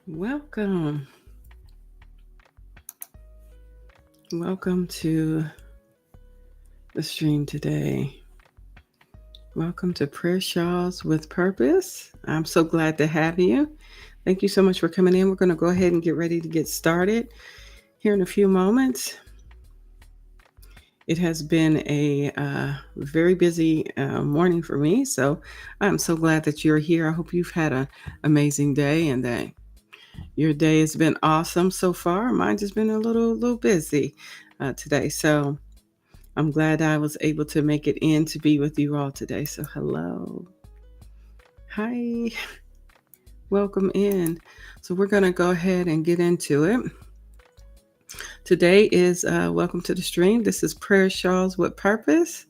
Welcome. Welcome to the stream today. Welcome to Prayer Shawls with Purpose. I'm so glad to have you. Thank you so much for coming in. We're going to go ahead and get ready to get started here in a few moments. It has been a very busy morning for me, so I'm so glad that you're here. I hope you've had an amazing day and that your day has been awesome so far. Mine has been a little busy today, so I'm glad I was able to make it in to be with you all today. So hello, hi, welcome in. So we're gonna go ahead and get into it. Today is welcome to the stream. This is Prayer Shawls with Purpose.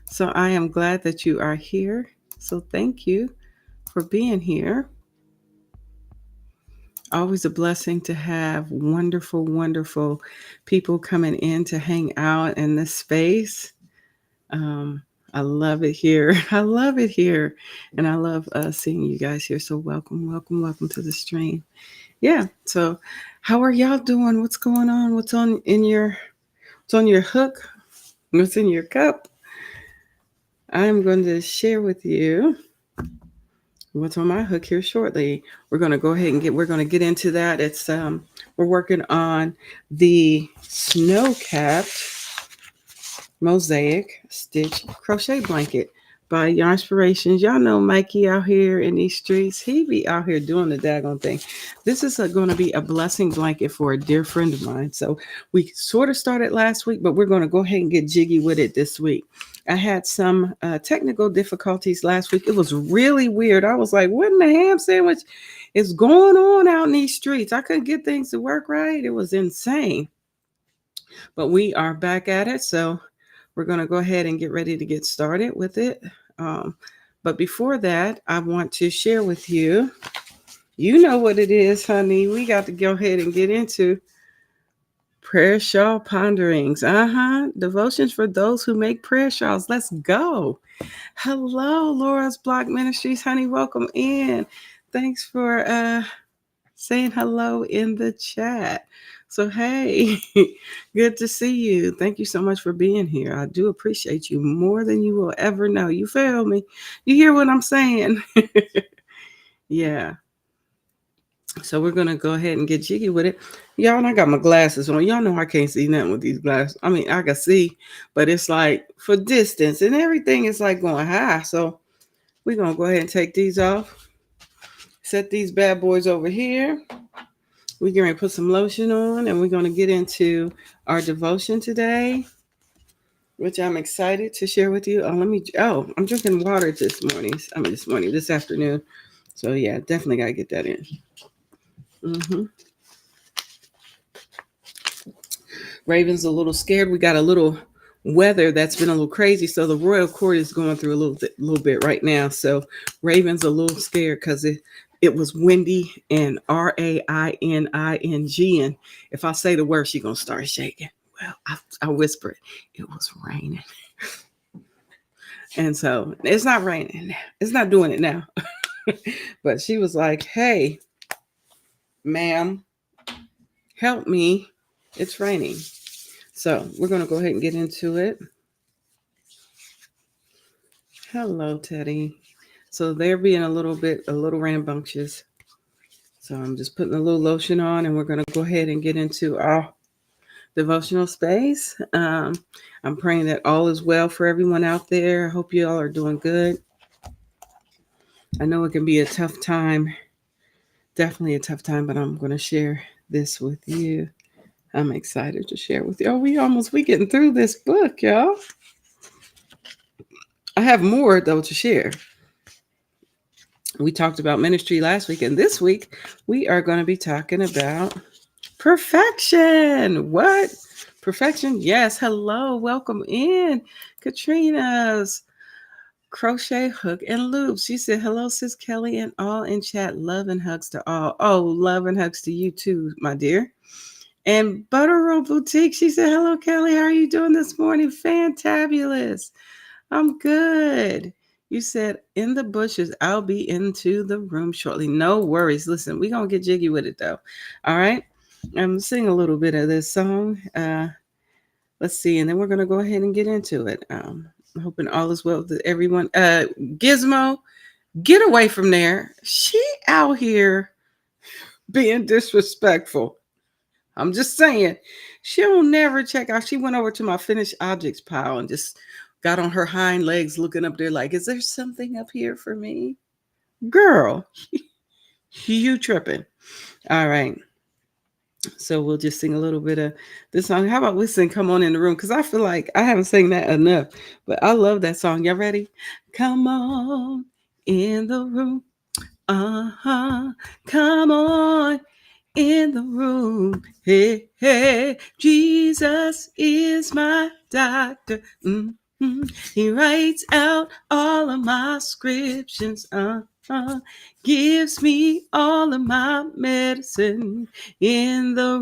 So I am glad that you are here. So thank you for being here. Always a blessing to have wonderful people coming in to hang out in this space. Um, I love it here. I love it here. And I love seeing you guys here. So welcome to the stream. Yeah. So how are y'all doing? What's going on? What's on your hook? What's in your cup? I'm going to share with you what's on my hook here shortly. We're going to go ahead and we're going to get into that. It's we're working on the snow capped Mosaic stitch crochet blanket by Yarnspirations. Y'all know Mikey out here in these streets. He be out here doing the daggone thing. This is going to be a blessing blanket for a dear friend of mine. So we sort of started last week, but we're going to go ahead and get jiggy with it this week. I had some technical difficulties last week. It was really weird. I was like, what in the ham sandwich is going on out in these streets? I couldn't get things to work right. It was insane. But we are back at it. So we're going to go ahead and get ready to get started with it. But before that, I want to share with you, you know what it is, honey. We got to go ahead and get into Prayer Shawl Ponderings. Devotions for those who make prayer shawls. Let's go. Hello, Laura's Block Ministries, honey. Welcome in. Thanks for saying hello in the chat. So, hey, good to see you. Thank you so much for being here. I do appreciate you more than you will ever know. You feel me? You hear what I'm saying? Yeah. So we're going to go ahead and get jiggy with it. Y'all, and I got my glasses on. Y'all know I can't see nothing with these glasses. I mean, I can see, but it's like for distance and everything is like going high. So we're going to go ahead and take these off. Set these bad boys over here. We're going to put some lotion on and we're going to get into our devotion today, which I'm excited to share with you. I'm drinking water this afternoon. So yeah, definitely got to get that in. Raven's a little scared. We got a little weather that's been a little crazy. So the royal court is going through a little bit right now. So Raven's a little scared because it was windy and RAINING. And if I say the word, she's going to start shaking. Well, I whispered, it was raining. And so it's not raining. It's not doing it now. But she was like, hey, ma'am, help me. It's raining. So we're going to go ahead and get into it. Hello, Teddy. So they're being a little rambunctious. So I'm just putting a little lotion on and we're going to go ahead and get into our devotional space. I'm praying that all is well for everyone out there. I hope you all are doing good. I know it can be a tough time, definitely a tough time, but I'm going to share this with you. I'm excited to share with you. Oh, we getting through this book, y'all. I have more though to share. We talked about ministry last week, and this week we are going to be talking about perfection. What? Perfection? Yes. Hello. Welcome in. Katrina's crochet hook and loop. She said, hello, sis Kelly, and all in chat. Love and hugs to all. Oh, love and hugs to you too, my dear. And Butterroll Boutique, she said, hello, Kelly. How are you doing this morning? Fantabulous. I'm good. You said in the bushes. I'll be into the room shortly. No worries. Listen, we're going to get jiggy with it though. All right. I'm sing a little bit of this song. Let's see. And then we're going to go ahead and get into it. I'm hoping all is well with everyone. Gizmo, get away from there. She out here being disrespectful. I'm just saying, she'll never check out. She went over to my finished objects pile and just got on her hind legs looking up there like, is there something up here for me? Girl, you tripping. All right. So we'll just sing a little bit of this song. How about we sing Come On in the Room? Because I feel like I haven't sang that enough. But I love that song. Y'all ready? Come on in the room. Uh-huh. Come on in the room. Hey, hey, Jesus is my doctor. He writes out all of my scriptures. Gives me all of my medicine in the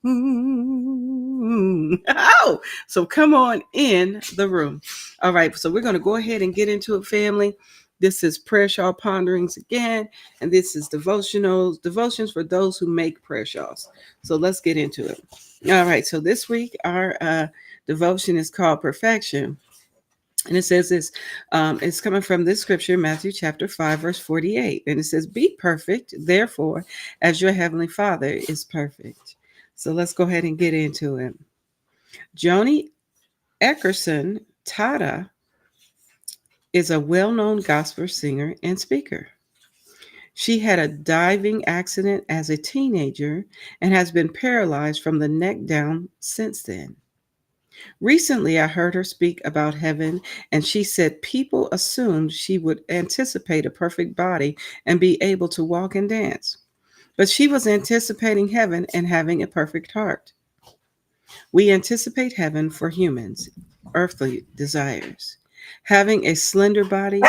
room. Oh, so come on in the room. All right, so we're going to go ahead and get into it, family. This is Prayer Shawl Ponderings again, and this is devotions for those who make prayer shawls. So let's get into it. All right, so this week our devotion is called Perfection. And it says this, it's coming from this scripture, Matthew chapter 5, verse 48. And it says, be perfect, therefore, as your heavenly Father is perfect. So let's go ahead and get into it. Joni Eckerson Tada is a well-known gospel singer and speaker. She had a diving accident as a teenager and has been paralyzed from the neck down since then. Recently, I heard her speak about heaven, and she said people assumed she would anticipate a perfect body and be able to walk and dance. But she was anticipating heaven and having a perfect heart. We anticipate heaven for humans, earthly desires. Having a slender body,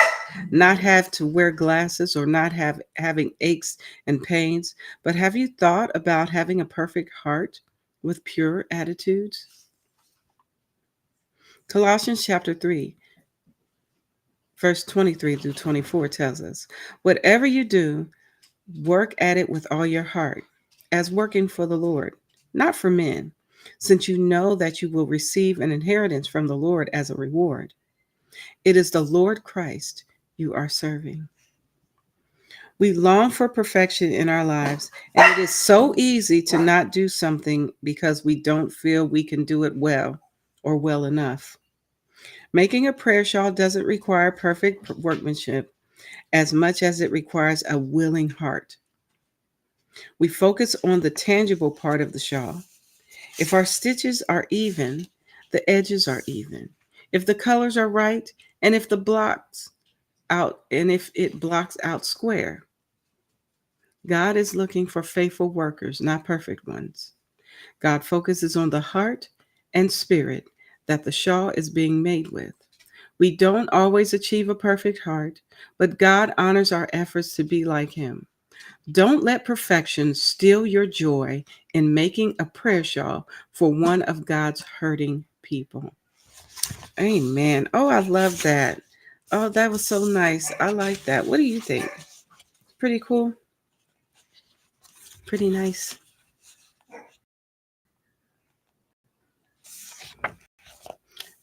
not have to wear glasses or not having aches and pains, but have you thought about having a perfect heart with pure attitudes? Colossians chapter 3, verse 23 through 24 tells us, whatever you do, work at it with all your heart, as working for the Lord, not for men, since you know that you will receive an inheritance from the Lord as a reward. It is the Lord Christ you are serving. We long for perfection in our lives, and it is so easy to not do something because we don't feel we can do it well or well enough. Making a prayer shawl doesn't require perfect workmanship as much as it requires a willing heart. We focus on the tangible part of the shawl. If our stitches are even, the edges are even. If the colors are right, and if it blocks out square. God is looking for faithful workers, not perfect ones. God focuses on the heart and spirit that the shawl is being made with. We don't always achieve a perfect heart, but God honors our efforts to be like Him. Don't let perfection steal your joy in making a prayer shawl for one of God's hurting people. Amen. Oh, I love that. Oh, that was so nice. I like that. What do you think? Pretty cool? Pretty nice.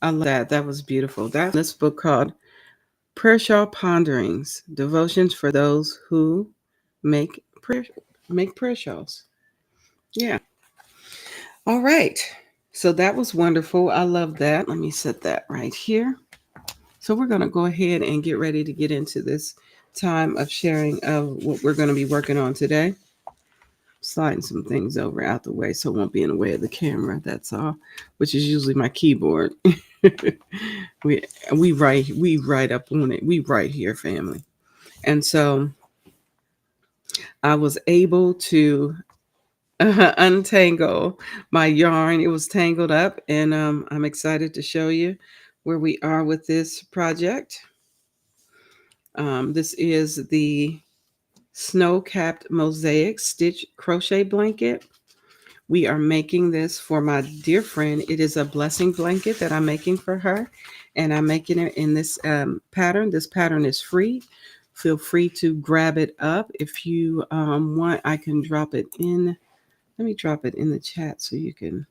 I love that. That was beautiful. That's this book called Prayer Shawl Ponderings, Devotions for Those Who Make Prayer Shawls. Yeah. All right. So that was wonderful. I love that. Let me set that right here. So we're going to go ahead and get ready to get into this time of sharing of what we're going to be working on today. Sliding some things over out the way so it won't be in the way of the camera. That's all, which is usually my keyboard. we write up on it. We write here, family. And so I was able to untangle my yarn. It was tangled up, and I'm excited to show you where we are with this project. This is the snow-capped Mosaic stitch crochet blanket We are making this for my dear friend. It is a blessing blanket that I'm making for her. And I'm making it in this pattern. This pattern is free. Feel free to grab it up. If you want, I can drop it in. Let me drop it in the chat so you can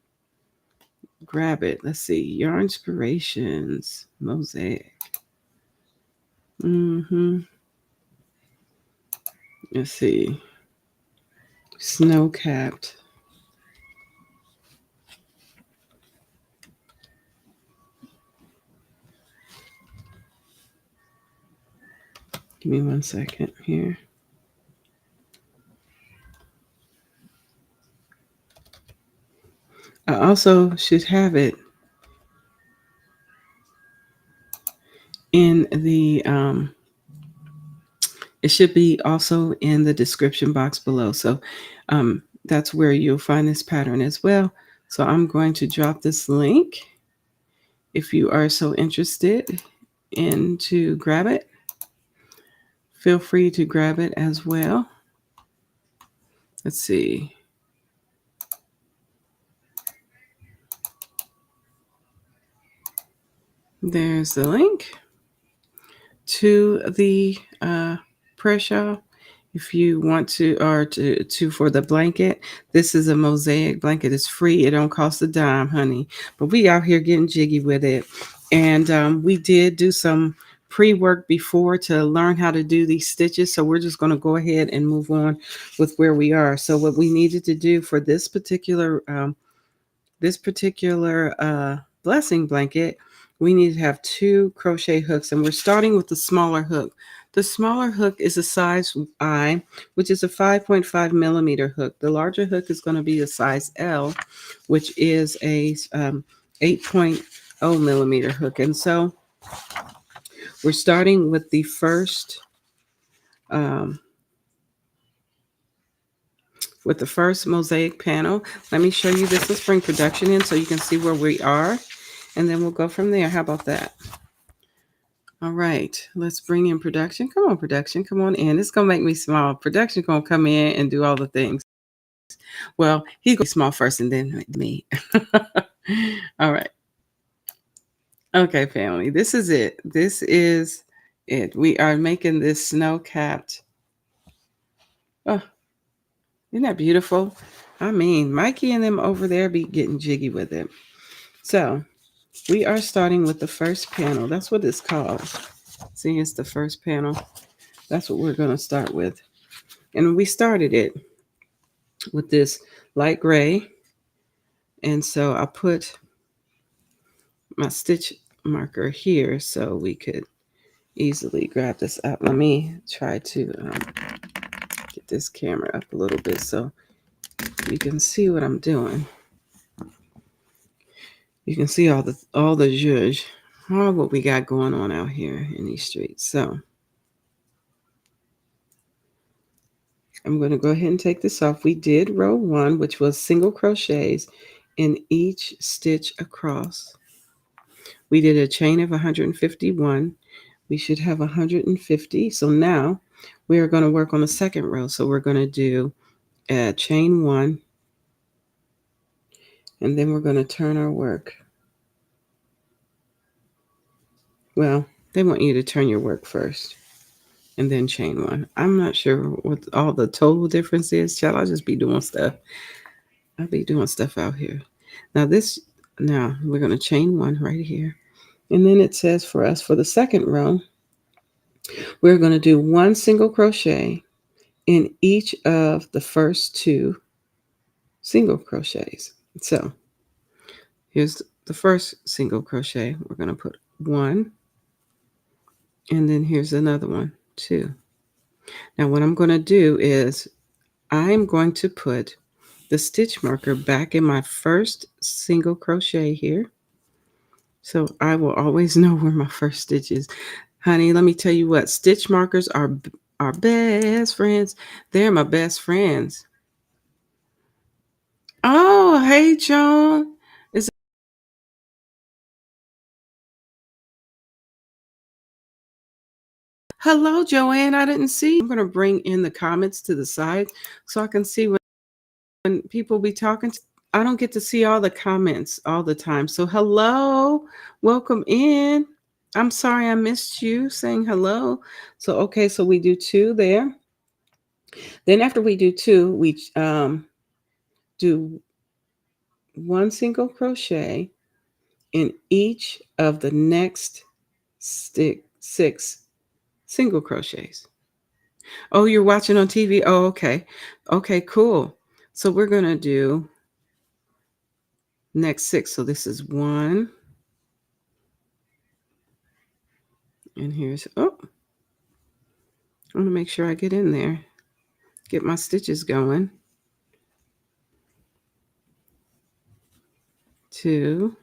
grab it. Let's see. Yarnspirations. Mosaic. Let's see. Snow capped. Give me 1 second here. I also should have it in the it should be also in the description box below. So that's where you'll find this pattern as well. So I'm going to drop this link if you are so interested in to grab it. Feel free to grab it as well. Let's see. There's the link to the prayer shawl. If you want to, or to for the blanket, this is a Mosaic blanket. It's free. It don't cost a dime, honey. But we out here getting jiggy with it. And we did do some pre-work before to learn how to do these stitches. So we're just going to go ahead and move on with where we are. So what we needed to do for this particular blessing blanket, we need to have 2 crochet hooks, and we're starting with the smaller hook. The smaller hook is a size I, which is a 5.5 millimeter hook. The larger hook is going to be a size L, which is a 8.0 millimeter hook. And so we're starting with the first mosaic panel. Let me show you this with spring production in so you can see where we are, and then we'll go from there. How about that? All right, let's bring in production. Come on, production, come on in. It's gonna make me small. Production gonna come in and do all the things. Well, he's gonna be small first and then me. All right. Okay, family. This is it. This is it. We are making this snow-capped. Oh, isn't that beautiful? I mean, Mikey and them over there be getting jiggy with it. So we are starting with the first panel. That's what it's called. See, it's the first panel. That's what we're going to start with. And we started it with this light gray. And so I put my stitch marker here so we could easily grab this up. Let me try to get this camera up a little bit so you can see what I'm doing. You can see all the zhuzh, all what we got going on out here in these streets. So I'm going to go ahead and take this off. We did row 1, which was single crochets in each stitch across. We did a chain of 151. We should have 150. So now we are going to work on the second row. So we're going to do a chain 1, and then we're going to turn our work. Well, they want you to turn your work first and then chain 1. I'm not sure what all the total difference is. Child, I'll just be doing stuff. I'll be doing stuff out here. Now we're going to chain 1 right here. And then it says for us for the second row, we're going to do 1 single crochet in each of the first 2 single crochets. So here's the first single crochet. We're going to put 1, and then here's another one, 2. Now what I'm going to do is I'm going to put the stitch marker back in my first single crochet here. So I will always know where my first stitch is. Honey, let me tell you what, stitch markers are our best friends. They're my best friends. Oh, hey, Joan. Hello, Joanne. I didn't see you. I'm going to bring in the comments to the side so I can see when people be talking I don't get to see all the comments all the time. So hello, welcome in. I'm sorry I missed you saying hello. So okay, so we do 2 there. Then after we do 2, we do 1 single crochet in each of the next 6 single crochets. Oh, you're watching on TV? Oh, okay. Okay, cool. So we're going to do next 6. So this is 1. And here's, oh, I want to make sure I get in there. Get my stitches going. 2.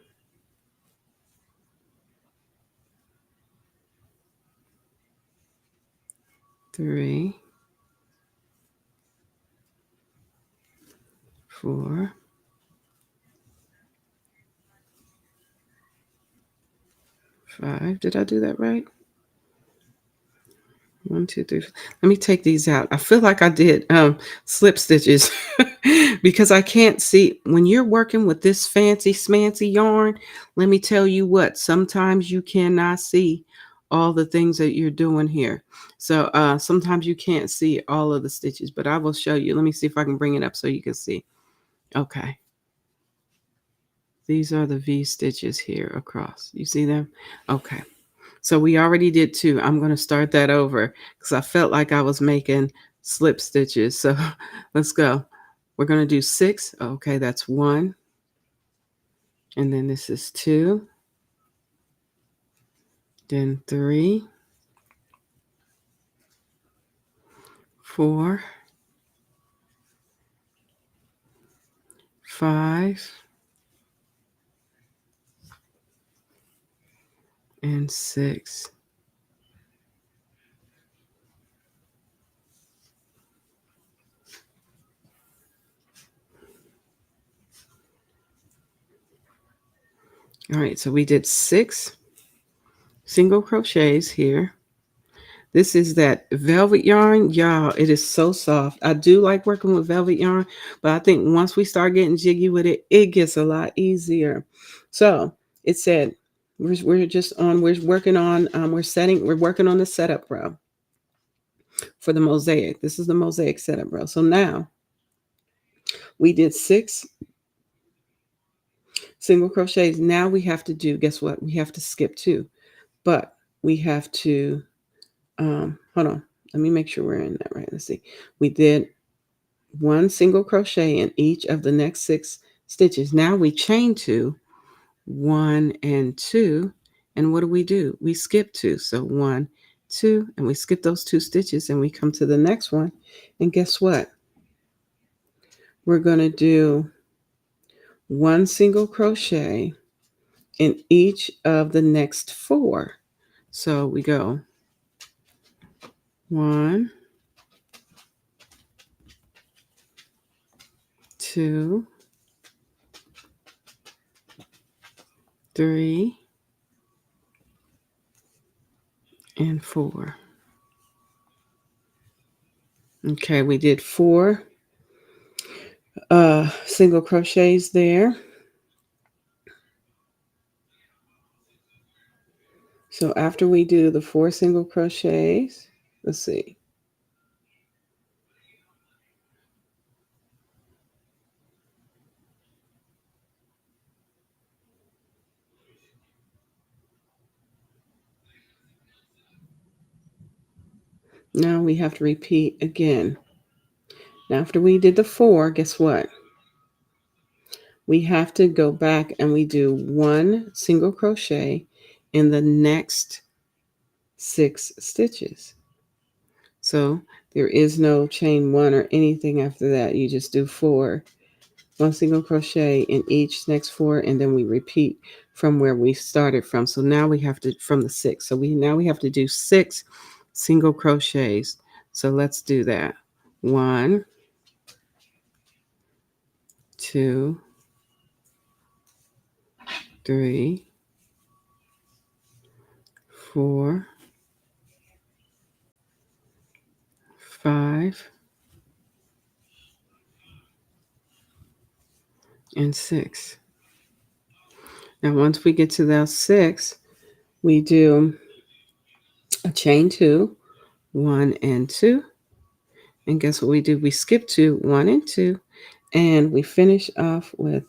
3. 4. 5. Did I do that right? 1, 2, 3. Let me take these out. I feel like I did slip stitches because I can't see when you're working with this fancy smancy yarn. Let me tell you what, sometimes you cannot see all the things that you're doing here. So sometimes you can't see all of the stitches, but I will show you. Let me see if I can bring it up so you can see. Okay. These are the V stitches here across. You see them? Okay. So we already did 2. I'm going to start that over because I felt like I was making slip stitches. So let's go. We're going to do 6. Okay, that's 1. And then this is 2. Then 3, 4, 5, and 6. All right, so we did 6 single crochets here. This is that velvet yarn. Y'all, it is so soft. I do like working with velvet yarn, but I think once we start getting jiggy with it, it gets a lot easier. So it said, we're working on, we're working on the setup row for the Mosaic. This is the Mosaic setup row. So now we did 6 single crochets. Now we have to do, guess what? We have to skip 2, but we have to, hold on. Let me make sure we're in that right. Let's see. We did 1 single crochet in each of the next 6 stitches. Now we chain 2, 1 and 2, and what do? We skip 2. So 1, 2, and we skip those 2 stitches and we come to the next one. And guess what? We're going to do 1 single crochet in each of the next 4. So we go 1, 2, 3, and 4. Okay, we did 4 single crochets there. So after we do the 4 single crochets, let's see. Now we have to repeat again. Now after we did the 4, guess what? We have to go back and we do 1 single crochet in the next 6 stitches. So there is no chain 1 or anything after that. You just do 4, 1 single crochet in each next 4, and then we repeat from where we started from. So now we have to, from the 6. So now we have to do 6 single crochets. So let's do that. 1, 2, 3, 4, 5, and 6. Now once we get to that 6, we do a chain 2, 1 and 2. And guess what we do? We skip 2, 1 and 2, and we finish off with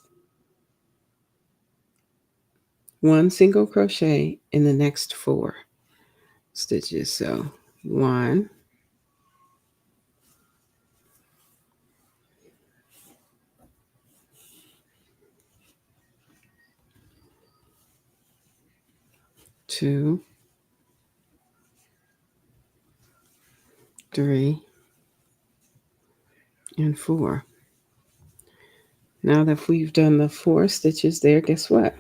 1 single crochet in the next 4 stitches. So 1, 2, 3, and 4. Now that we've done the 4 stitches there, guess what?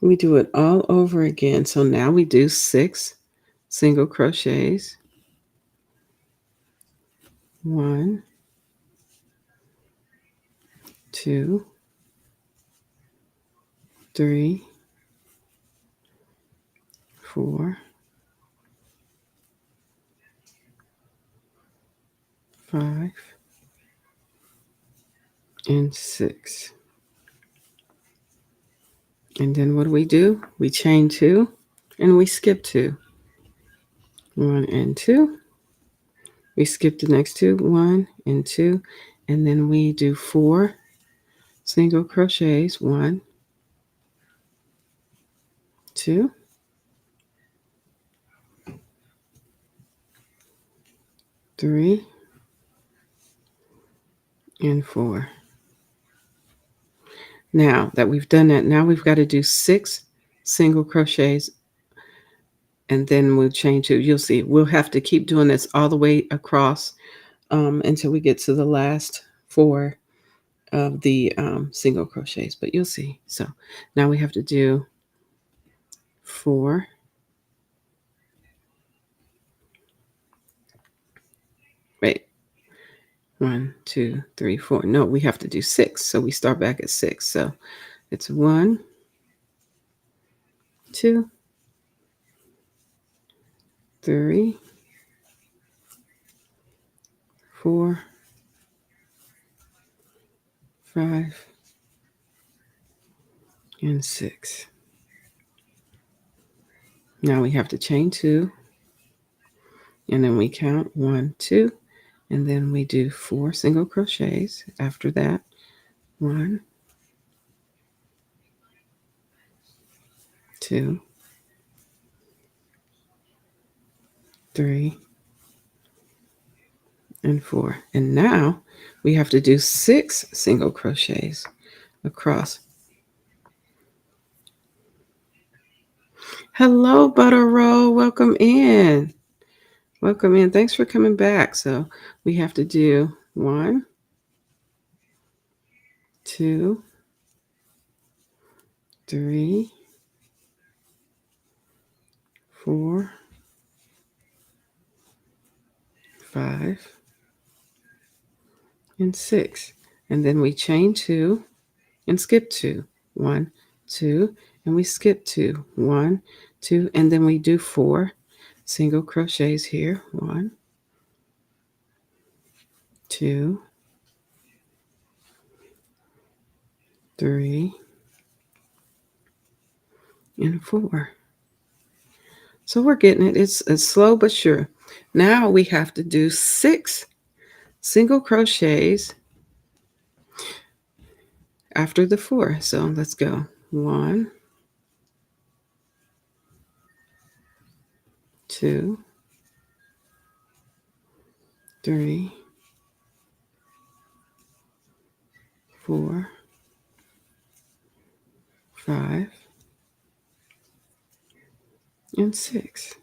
We do it all over again. So now we do 6 single crochets. 1, 2, 3, 4, 5, and 6. And then what do? We chain 2 and we skip 2. 1 and 2. We skip the next 2, 1 and 2, and then we do 4 single crochets. 1, 2, 3, and 4. Now that we've done that, now we've got to do 6 single crochets, and then we'll chain 2. You'll see we'll have to keep doing this all the way across until we get to the last 4 of the single crochets, but you'll see. So now we have to do 4, wait, 1, 2, 3, 4. No, we have to do 6. So we start back at 6. So it's 1, 2, 3, 4, 5, and 6. Now we have to chain 2, and then we count 1, 2, and then we do 4 single crochets after that. 1, 2, 3, and 4. And now we have to do 6 single crochets across. Hello, Butter Roll. Welcome in. Welcome in. Thanks for coming back. So we have to do 1, 2, 3, 4, 5, and 6. And then we chain 2 and skip 2. 1, 2, and we skip 2. 1, 2, and then we do 4 single crochets here. 1, 2, 3, and 4. So we're getting it. It's slow but sure. Now we have to do 6 single crochets after the 4. So let's go. 1, 2, 3, 4, 5, and 6.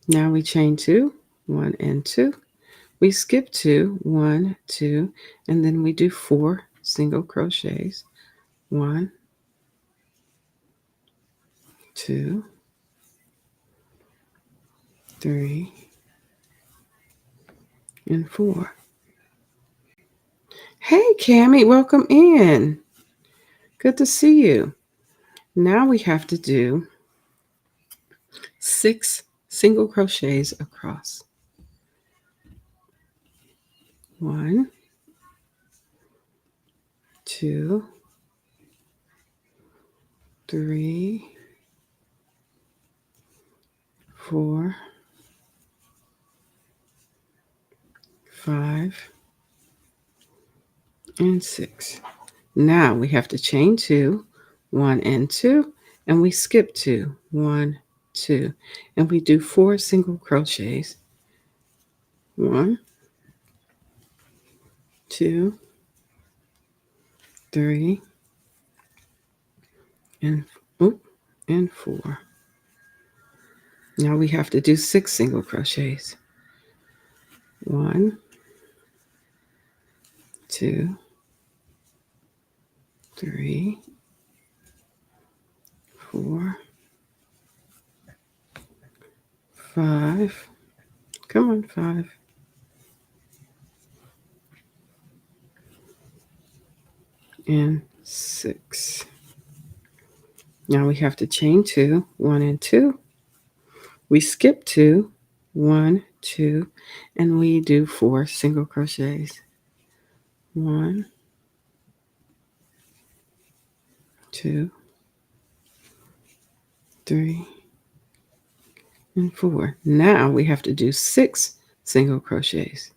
Now we chain 2, 1 and 2. We skip 2, 1, 2, and then we do 4 single crochets. 1, 2, 3, and 4. Hey, Cammie, welcome in. Good to see you. Now we have to do 6 single crochets across. 1, 2, 3, 4, 5, and 6. Now we have to chain 2, 1 and 2, and we skip 2, 1, 2, and we do 4 single crochets. 1, 2, 3, and and 4. Now we have to do 6 single crochets. 1, 2, 3, 4, 5. Come on, 5. And 6. Now we have to chain 2, 1 and 2. We skip 2, 1, 2, and we do 4 single crochets. 1, 2, 3, and 4. Now we have to do 6 single crochets.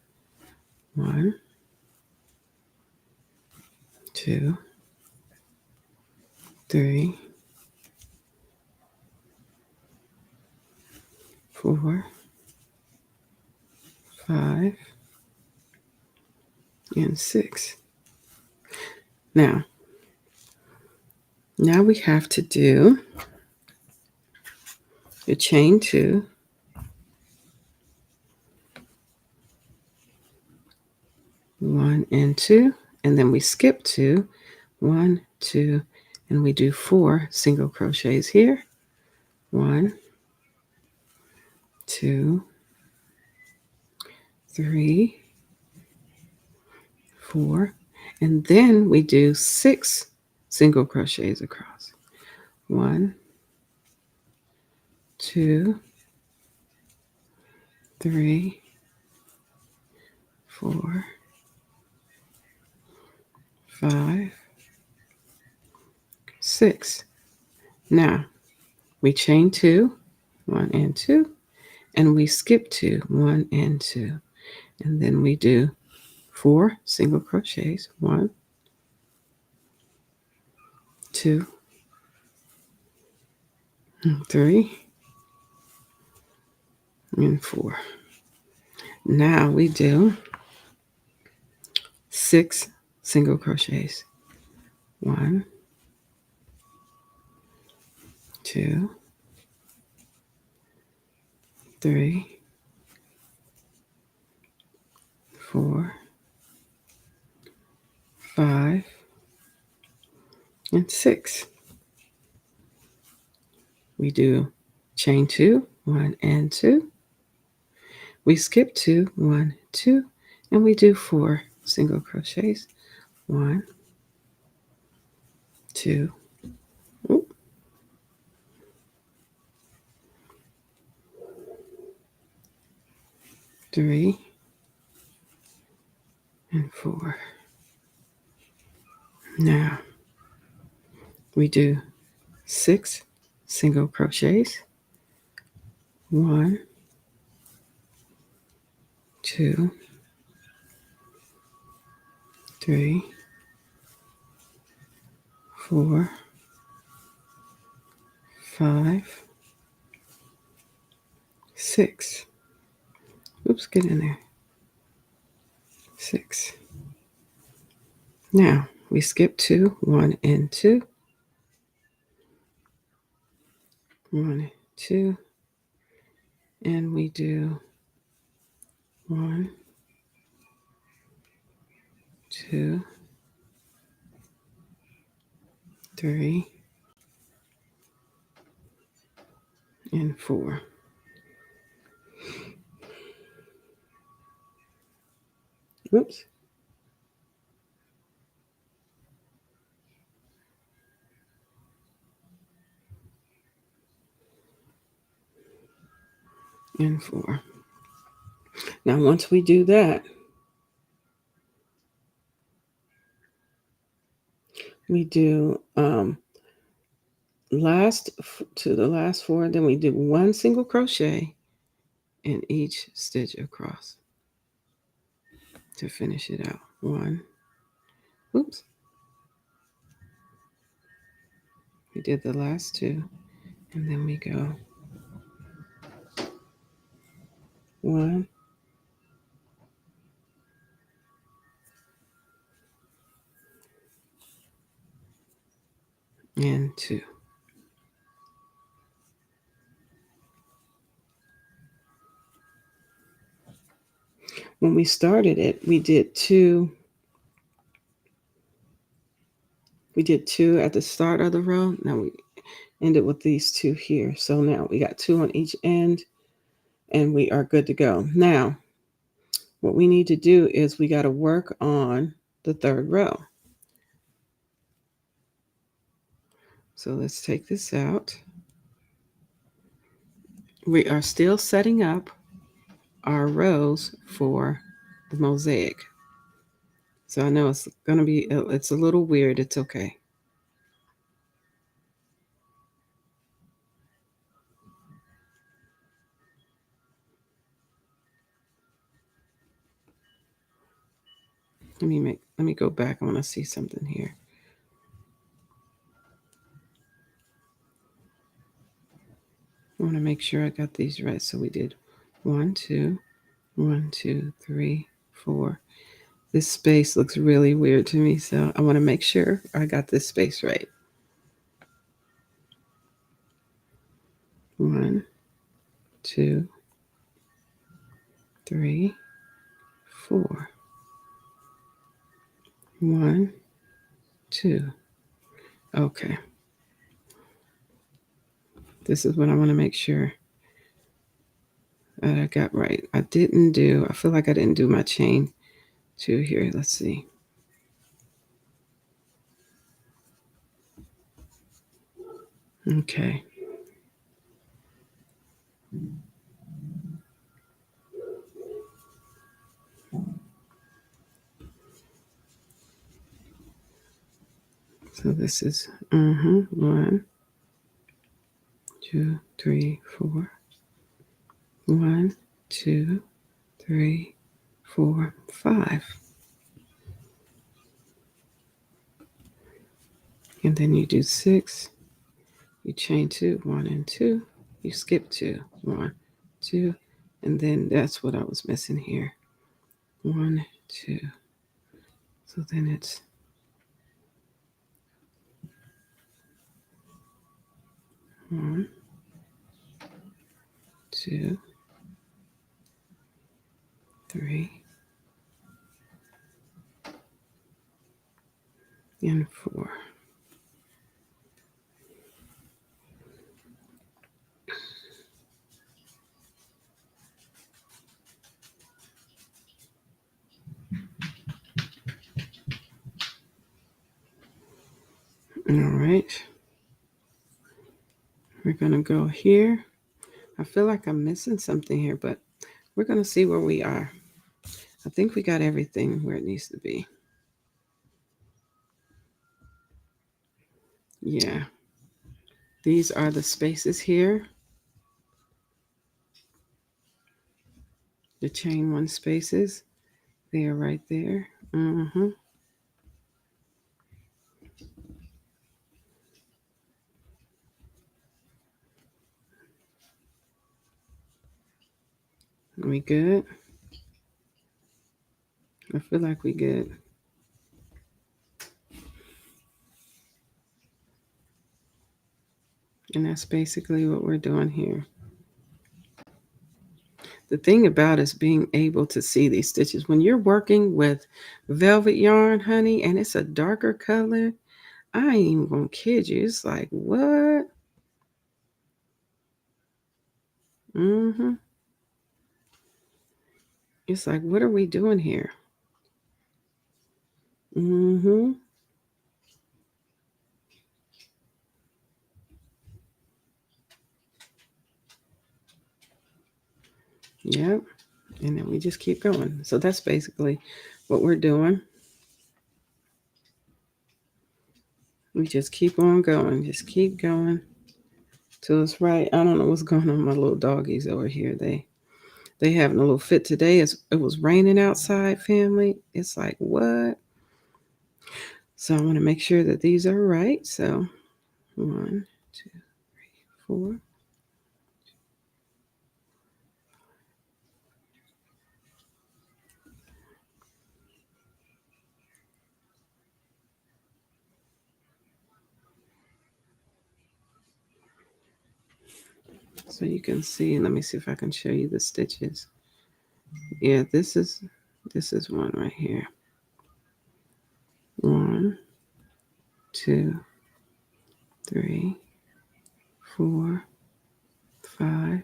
1, 2, 3, 4, 5, and 6. Now we have to do the chain 2, 1 and 2, and then we skip 2, 1, 2, and we do 4 single crochets here. 1, 2, 3, 4, and then we do 6 single crochets across. 1, 2, 3, 4, 5, 6. Now we chain 2, 1 and 2, and we skip 2, 1 and 2, and then we do 4 single crochets. 1, 2, 3, and 4. Now we do 6 single crochets. 1, 2, 3, 4, 5, and 6. We do chain 2, 1 and 2. We skip 2, 1, 2, and we do 4 single crochets. 1, 2, 3, and 4. Now we do 6 single crochets. 1, 2, 3, 4, 5, 6. Oops, get in there. 6. Now we skip 2, 1 and 2. 1, 2, and we do 1, 2, 3, and 4. Oops. And 4. Now once we do that, We do to the last 4, then we do 1 single crochet in each stitch across to finish it out. 1, oops, we did the last 2, and then we go 1 and 2. When we started it, we did 2 at the start of the row. Now we ended with these 2 here. So now we got 2 on each end, and we are good to go. Now, what we need to do is we got to work on the 3rd row. So let's take this out. We are still setting up our rows for the mosaic. So I know it's going to be, it's a little weird. It's okay. Let me go back. I want to see something here. I want to make sure I got these right. So we did 1, 2, 1, 2, 3, 4. This space looks really weird to me, so I want to make sure I got this space right. 1, 2, 3, 4. 1, 2. Okay. This is what I want to make sure that I got right. I feel like I didn't do my chain 2 here. Let's see. Okay. So this is 1, 2, 3, 4. 1, 2, 3, 4, 5. And then you do 6. You chain 2, 1 and 2. You skip 2, 1, 2, and then that's what I was missing here. 1, 2. So then it's 1, 2, 3, and 4. All right. We're going to go here. I feel like I'm missing something here, but we're going to see where we are. I think we got everything where it needs to be. Yeah. These are the spaces here. The chain 1 spaces. They are right there. We good? I feel like we good. And that's basically what we're doing here. The thing about is being able to see these stitches. When you're working with velvet yarn, honey, and it's a darker color, I ain't even gonna kid you. It's like, what? It's like, what are we doing here? Yep. And then we just keep going. So that's basically what we're doing. We just keep on going. Just keep going till it's right. I don't know what's going on. My little doggies over here. They having a little fit today. It was raining outside, family. It's like, what? So I want to make sure that these are right. So 1, 2, 3, 4. So you can see, let me see if I can show you the stitches. Yeah, this is one right here. 1, 2, 3, 4, 5,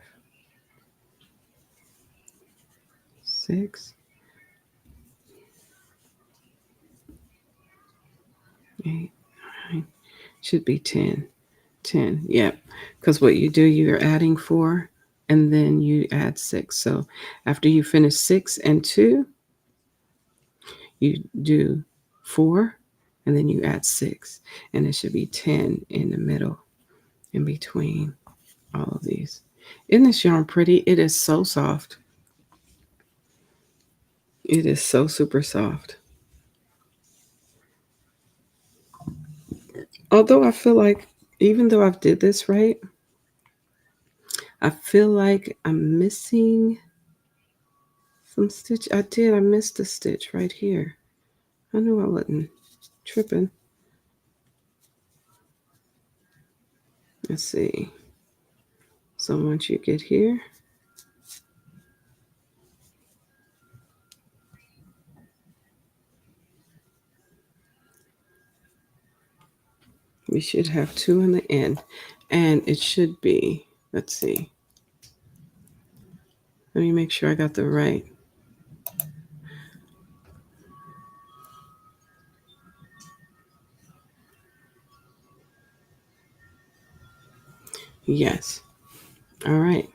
6, 8, 9. Should be 10. 10. Yep. Because what you do, you're adding 4 and then you add 6. So after you finish 6 and 2, you do 4 and then you add 6. And it should be 10 in the middle, in between all of these. Isn't this yarn pretty? It is so soft. It is so super soft. Although I feel like, even though I've did this right, I feel like I'm missing some stitch. I missed a stitch right here. I knew I wasn't tripping. Let's see. So once you get here, we should have 2 in the end. And it should be, let's see. Let me make sure I got the right. Yes. All right.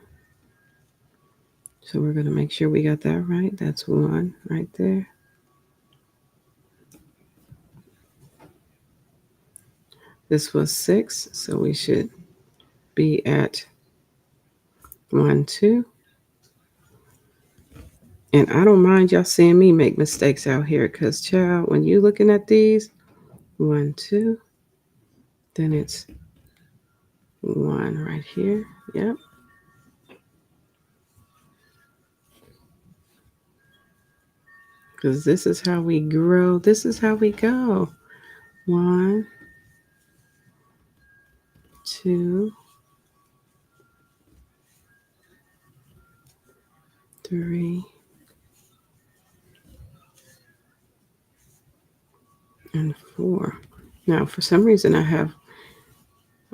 So we're going to make sure we got that right. That's 1 right there. This was 6, so we should be at 1, 2. And I don't mind y'all seeing me make mistakes out here because, child, when you're looking at these, 1, 2, then it's 1 right here. Yep. Because this is how we grow. This is how we go. 1, 2, 3, and 4. Now, for some reason, I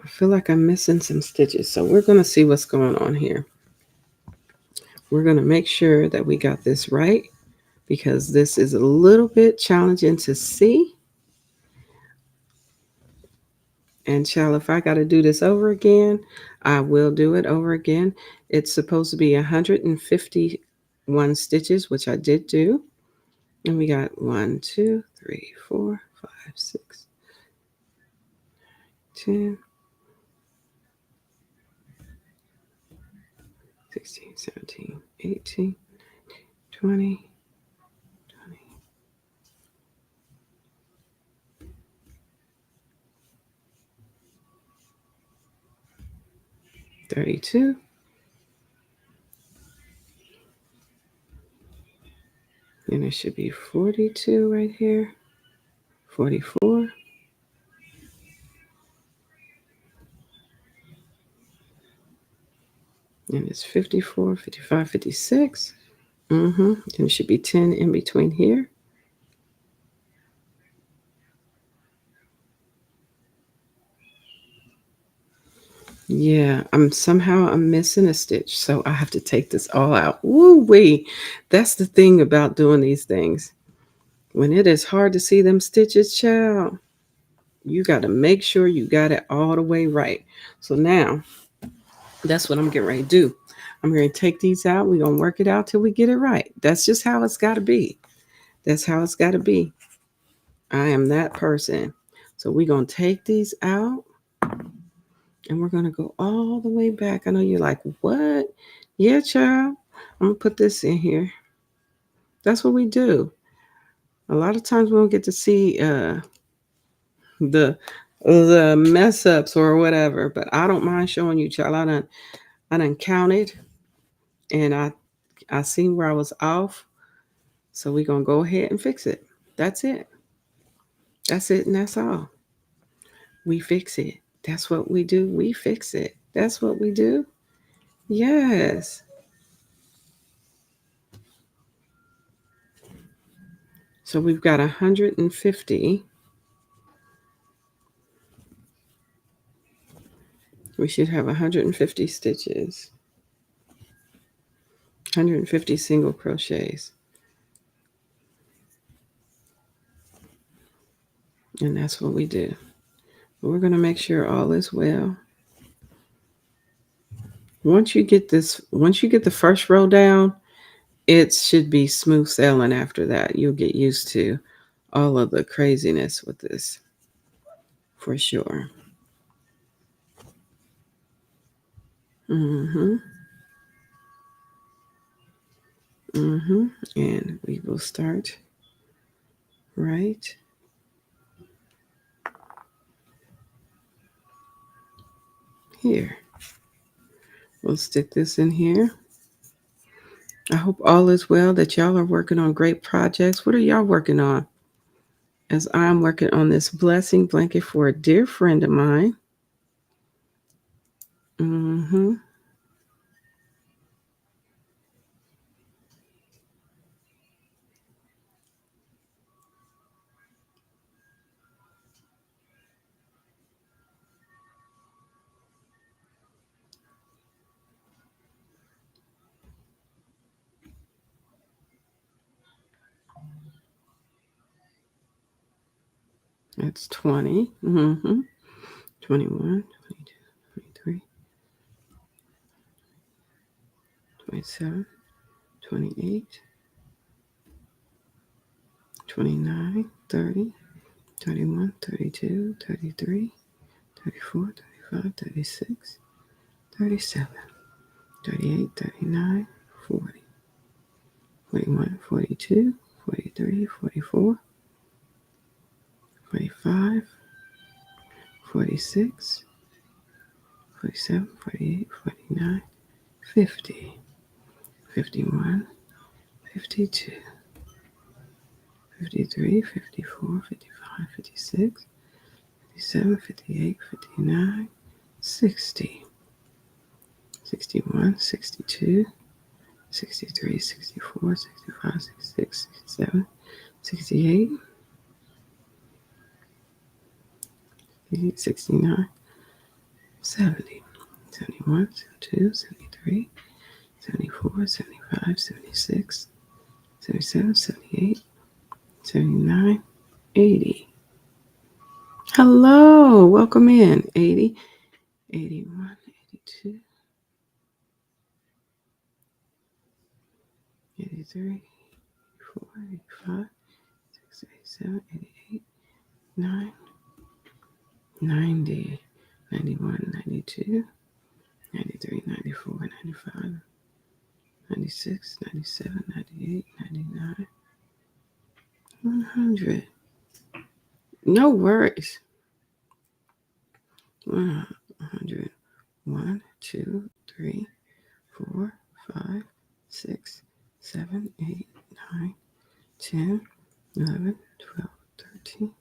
feel like I'm missing some stitches. So we're going to see what's going on here. We're going to make sure that we got this right because this is a little bit challenging to see. And child, if I got to do this over again, I will do it over again. It's supposed to be 151 stitches, which I did do. And we got 1, 2, 3, 4, 5, 6, 10, 16, 17, 18, 20, 32. And it should be 42 right here. 44. And it's 54, 55, 56. And it should be 10 in between here. Yeah, I'm missing a stitch, so I have to take this all out. Woo-wee. That's the thing about doing these things. When it is hard to see them stitches, child, you got to make sure you got it all the way right. So now, that's what I'm getting ready to do. I'm going to take these out. We're going to work it out till we get it right. That's just how it's got to be. That's how it's got to be. I am that person. So we're going to take these out and we're going to go all the way back. I know you're like, what? Yeah, child. I'm going to put this in here. That's what we do. A lot of times we don't get to see the mess ups or whatever, but I don't mind showing you, child. I done counted and I seen where I was off. So we're going to go ahead and fix it. That's it. That's it and that's all. We fix it. That's what we do. We fix it. That's what we do. Yes. So we've got 150. We should have 150 stitches. 150 single crochets. And that's what we do. We're going to make sure all is well. Once you get the first row down, it should be smooth sailing after that. You'll get used to all of the craziness with this for sure. And we will start right here. We'll stick this in here. I hope all is well, that y'all are working on great projects. What are y'all working on? As I'm working on this blessing blanket for a dear friend of mine. That's 20. 21, 22, 23, 27, 28, 29, 30, 31, 32, 33, 34, 35, 36, 37, 38, 39, 40, 41, 42, 43, 44, 45, 46, 47, 48, 49, 50, 51, 52, 53, 54, 55, 56, 57, 58, 59, 60, 61, 62, 63, 64, 65, 66, 67, 68, 69, 70, 71, 72, 73, 74, 75, 76, 77, 78, 79, 80. Hello, welcome in. 80, 81, 82, 83, 84, 85, 87, 88, 9, 90, 91, 92, 93, 94, 95, 96, 97, 98, 99, 100. No worries. 100. 1, 2, 3, 4, 5, 6, 7, 8, 9, 10, 11, 12, 13,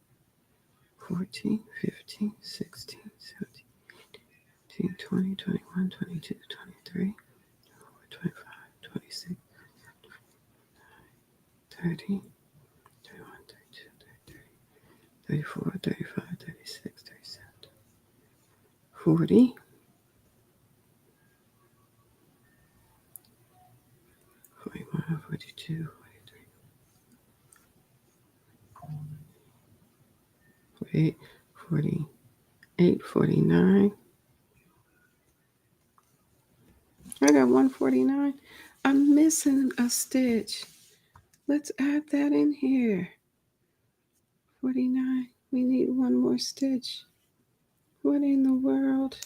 14, 15, 16, 17, 18, 20, 21, 22, 23, 24, 25, 26, 30, 31, 32, 33, 34, 35, 36, 37, 40, 41, 42, 43, 48, 48, 49. I got 149. I'm missing a stitch. Let's add that in here. 49. We need one more stitch. What in the world?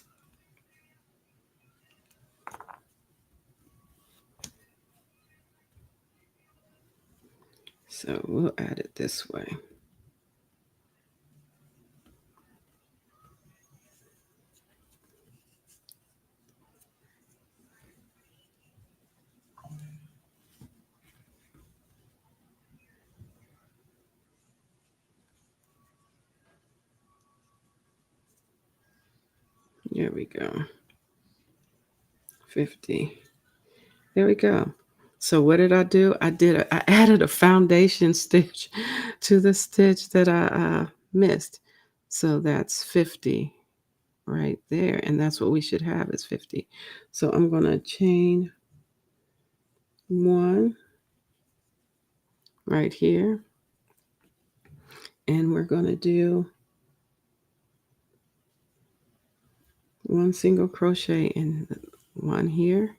So we'll add it this way. There we go. 50. There we go. So what did I do? I added a foundation stitch to the stitch that I missed. So that's 50 right there. And that's what we should have is 50. So I'm going to chain 1 right here. And we're going to do 1 single crochet in 1 here.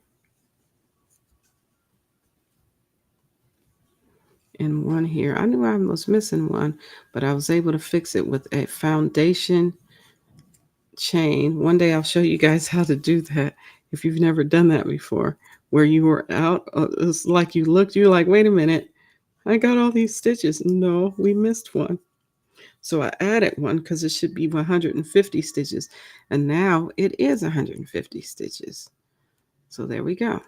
And 1 here. I knew I was missing 1, but I was able to fix it with a foundation chain. One day I'll show you guys how to do that if you've never done that before, where you were out. It's like you're like, wait a minute, I got all these stitches. No, we missed 1. So I added 1 because it should be 150 stitches. And now it is 150 stitches. So there we go.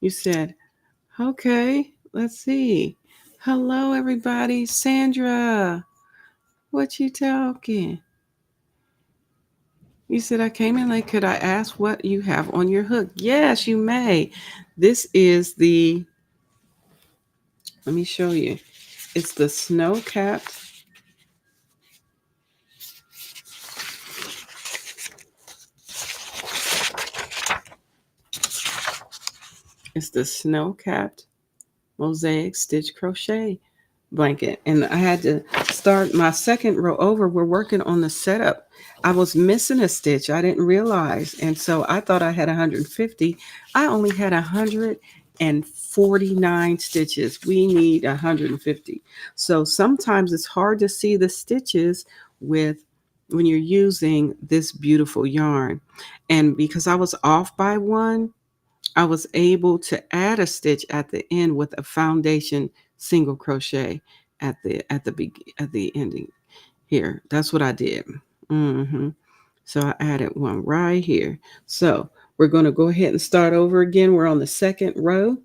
You said, okay, let's see. Hello, everybody. Sandra, what you talking? You said I came in late. Could I ask what you have on your hook? Yes, you may. This is let me show you. It's the snow capped. It's the snow capped Mosaic stitch crochet blanket. And I had to start my second row over. We're working on the setup. I was missing a stitch. I didn't realize. And so I thought I had 150. I only had 149 stitches. We need 150. So sometimes it's hard to see the stitches when you're using this beautiful yarn. And because I was off by 1, I was able to add a stitch at the end with a foundation single crochet at the ending here. That's what I did. So I added 1 right here. So we're going to go ahead and start over again. We're on the second row,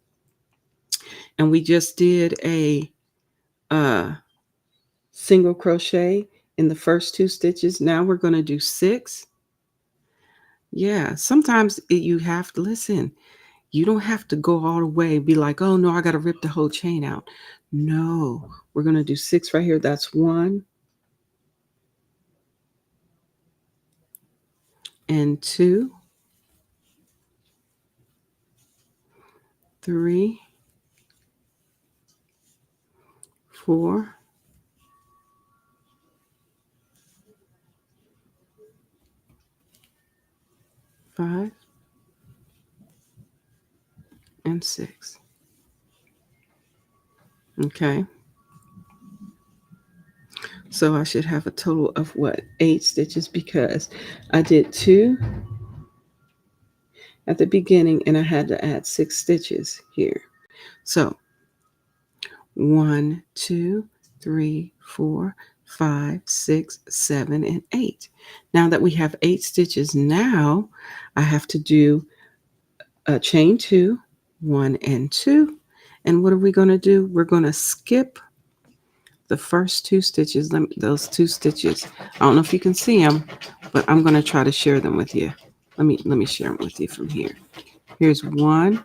and we just did a single crochet in the first 2 stitches. Now we're going to do 6. Yeah, sometimes you have to listen. You don't have to go all the way and be like, oh no, I got to rip the whole chain out. No, we're going to do 6 right here. That's 1 and 2, 3, 4, 5, and 6. Okay. So I should have a total of what? 8 stitches because I did 2 at the beginning and I had to add 6 stitches here. So 1, 2, 3, 4, 5, 6, 7, and 8. Now that we have 8 stitches, now I have to do a chain 2, 1 and 2. And what are we going to do? We're going to skip the first 2 stitches. Those 2 stitches. I don't know if you can see them, but I'm going to try to share them with you. Let me share them with you from here. Here's 1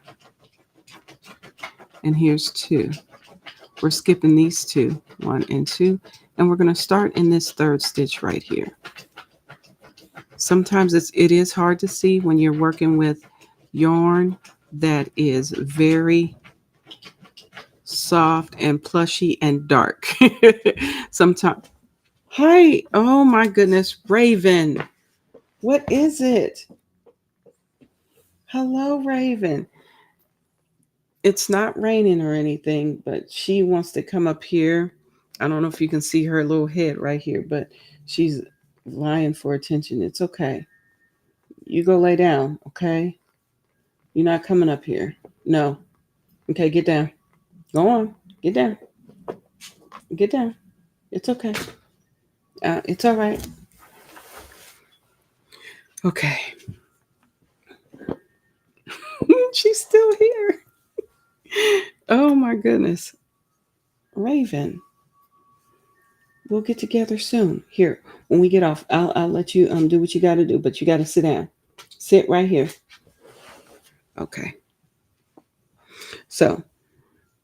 and here's 2. We're skipping these 2, 1 and 2, and we're going to start in this 3rd stitch right here. Sometimes it is hard to see when you're working with yarn that is very soft and plushy and dark. Sometimes. Hi, oh my goodness, Raven. What is it? Hello, Raven. It's not raining or anything, but she wants to come up here. I don't know if you can see her little head right here, but she's lying for attention. It's okay. You go lay down, okay? You're not coming up here. No. Okay, get down. Go on. Get down. Get down. It's okay. It's all right. Okay. She's still here. Oh my goodness. Raven, we'll get together soon. Here, when we get off, I'll let you do what you got to do, but you got to sit down. Sit right here. Okay. So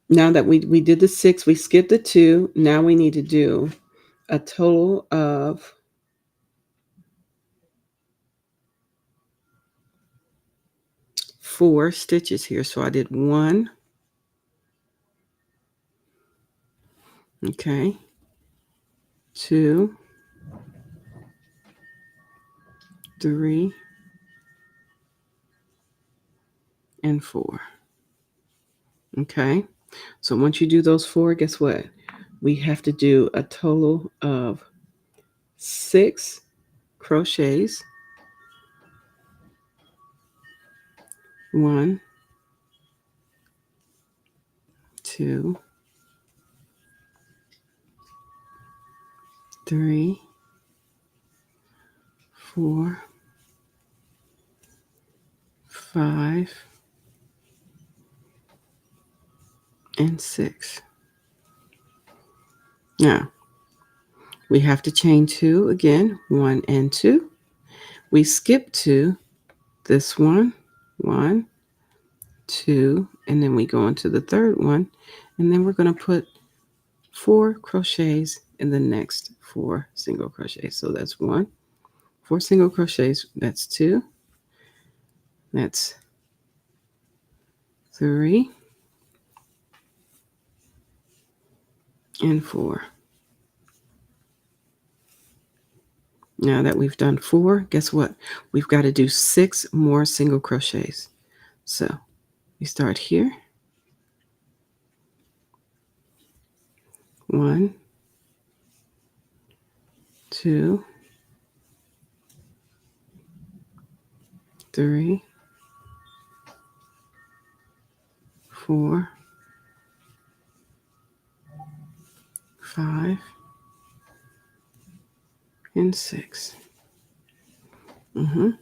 now that we did the 6, we skipped the 2. Now we need to do a total of 4 stitches here. So I did 1. Okay. 2, 3, and 4. Okay. So once you do those 4, guess what? We have to do a total of 6 crochets. 1, 2, 3, 4, 5, and 6. Now, we have to chain 2 again, 1 and 2. We skip 2, this one, 1, 2, and then we go into the third one, and then we're going to put 4 crochets in the next 4 single crochets. So that's 1, 4 single crochets, that's 2, that's 3, and 4. Now that we've done 4, guess what? We've got to do 6 more single crochets. So we start here. 1, 2, 3, 4, 5, and 6. And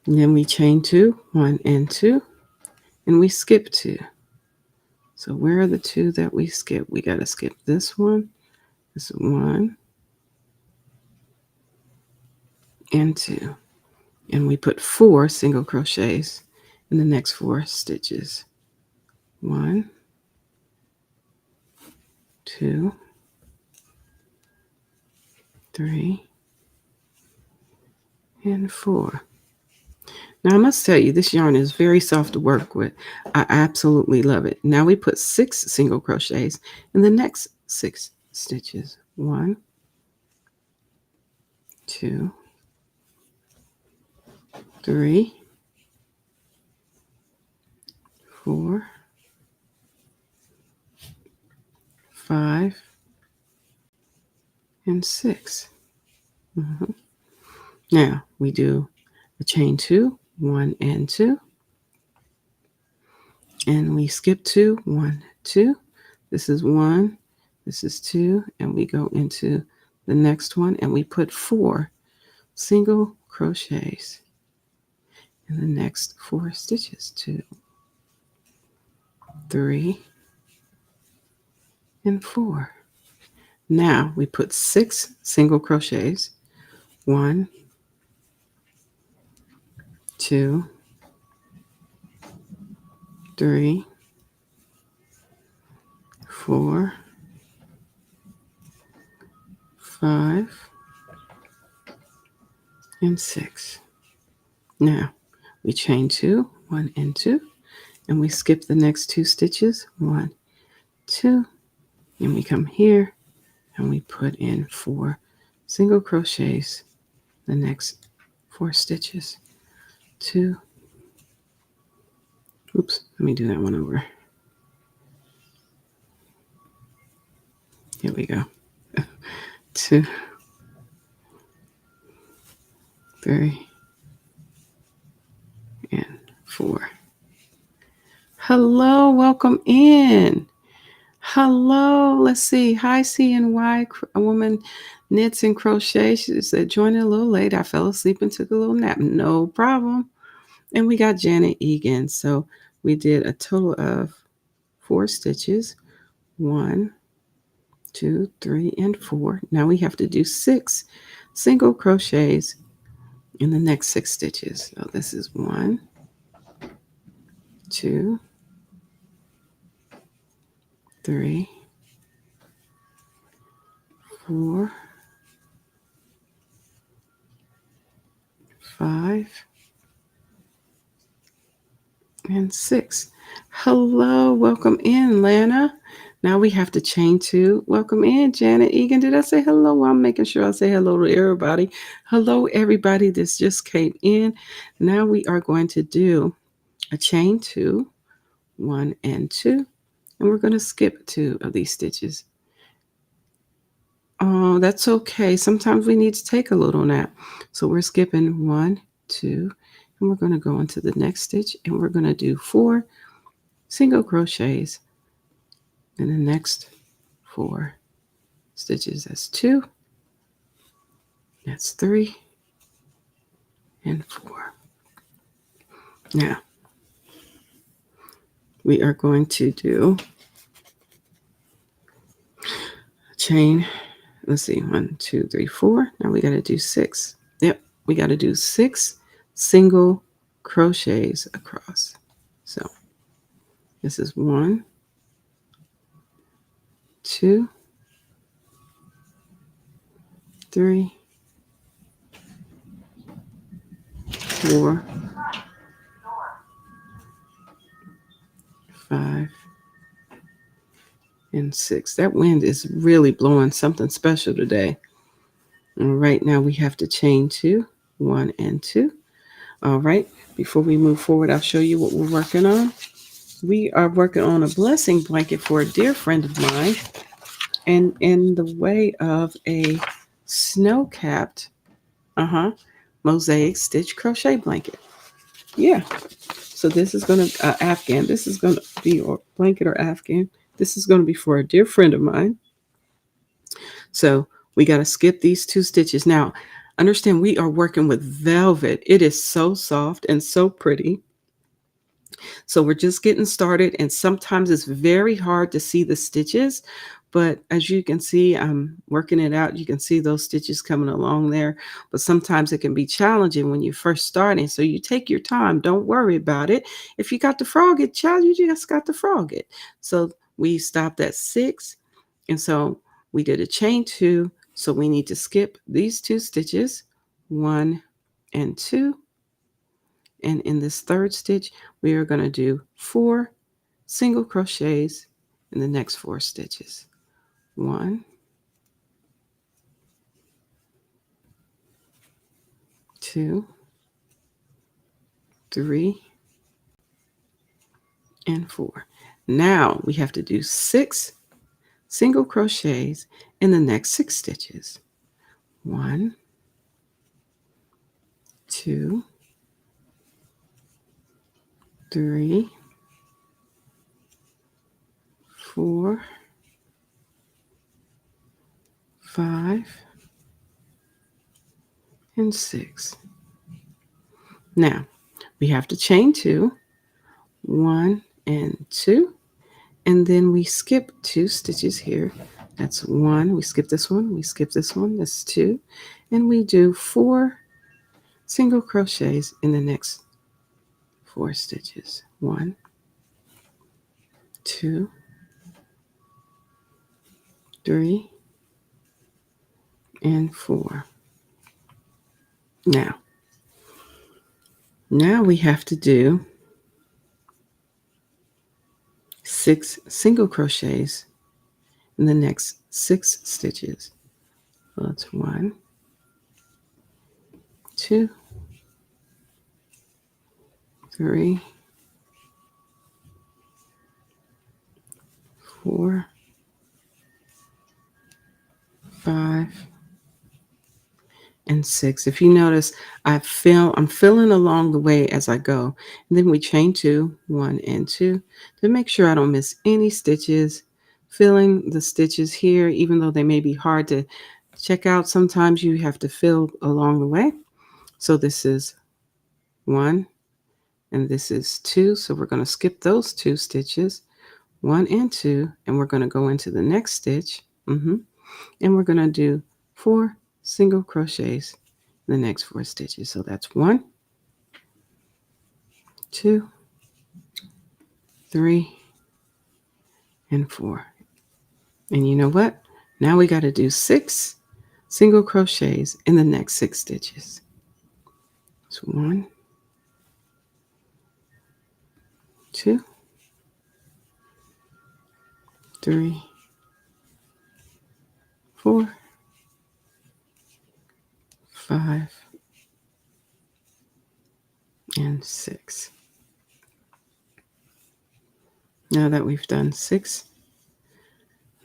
then we chain 2, 1 and 2, and we skip 2. So where are the 2 that we skip? We got to skip this one, this 1, and 2. And we put 4 single crochets in the next 4 stitches. 1, 2, 3, and 4. Now I must tell you, this yarn is very soft to work with. I absolutely love it. Now we put 6 single crochets in the next 6 stitches. 1, 2, 3, 4, 5, and 6. Now we do a chain 2, 1 and 2, and we skip 2, 1, 2. This is 1, this is 2, and we go into the next one, and we put 4 single crochets in the next 4 stitches. 2, 3, and 4. Now we put 6 single crochets. 1, 2, 3, 4, 5, and 6. Now we chain 2, 1 and 2, and we skip the next 2 stitches. 1, 2, and we come here and we put in 4 single crochets the next 4 stitches. 2, oops, let me do that one over. Here we go. 2, 3, and 4. Hello, welcome in. Hello, let's see. Hi, CNY, a woman knits and crochets. She said, joining a little late. I fell asleep and took a little nap. No problem. And we got Janet Egan. So we did a total of 4 stitches. 1, 2, 3, and 4. Now we have to do 6 single crochets in the next 6 stitches. So this is 1, 2, 3, 4, 5, and 6. Hello, welcome in, Lana. Now we have to chain 2. Welcome in, Janet Egan. Did I say hello? Well, I'm making sure I say hello to everybody. Hello, everybody that just came in. Now we are going to do a chain 2, 1 and 2, and we're going to skip 2 of these stitches. Oh, that's okay. Sometimes we need to take a little nap. So we're skipping 1, 2, and we're going to go into the next stitch, and we're going to do 4 single crochets in the next 4 stitches. That's 2, that's 3, and 4. Now we are going to do a chain. Let's see, 1, 2, 3, 4. Now we got to do 6. Yep, we got to do 6 single crochets across. So this is 1, 2, 3, 4, 5, and 6. That wind is really blowing something special today. And right now we have to chain 2, 1 and 2. All right, before we move forward, I'll show you what we're working on. We are working on a blessing blanket for a dear friend of mine, and in the way of a snow-capped Mosaic stitch crochet blanket. Yeah, so this is going to Afghan. This is going to be, or blanket or Afghan. This is going to be for a dear friend of mine. So we got to skip these 2 stitches. Now, understand we are working with velvet. It is so soft and so pretty. So we're just getting started, and sometimes it's very hard to see the stitches, but as you can see, I'm working it out. You can see those stitches coming along there, but sometimes it can be challenging when you're first starting. So you take your time. Don't worry about it. If you got to frog it, child, you just got to frog it. So we stopped at 6, and so we did a chain 2. So we need to skip these 2 stitches, 1 and 2. And in this 3rd stitch, we are going to do 4 single crochets in the next 4 stitches. 1, 2, 3, and 4. Now we have to do 6 single crochets in the next 6 stitches. 1, 2, 3, 4, 5, and 6. Now we have to chain 2, 1 and 2, and then we skip 2 stitches here. That's 1. We skip this one. We skip this one. That's 2. And we do 4 single crochets in the next 4 stitches. 1, 2, 3, and 4. Now we have to do 6 single crochets in the next 6 stitches. So that's 1, 2, 3, 4, and 6. If you notice, I'm filling along the way as I go. And then we chain 2, 1 and 2 to make sure I don't miss any stitches. Filling the stitches here, even though they may be hard to check out, sometimes you have to fill along the way. So this is 1 and this is 2. So we're going to skip those 2 stitches, 1 and 2, and we're going to go into the next stitch. And we're going to do 4 single crochets in the next 4 stitches. So that's 1, 2, 3, and 4. And you know what? Now we got to do 6 single crochets in the next 6 stitches. So 1, 2, 3, 4, 5, and 6. Now that we've done 6,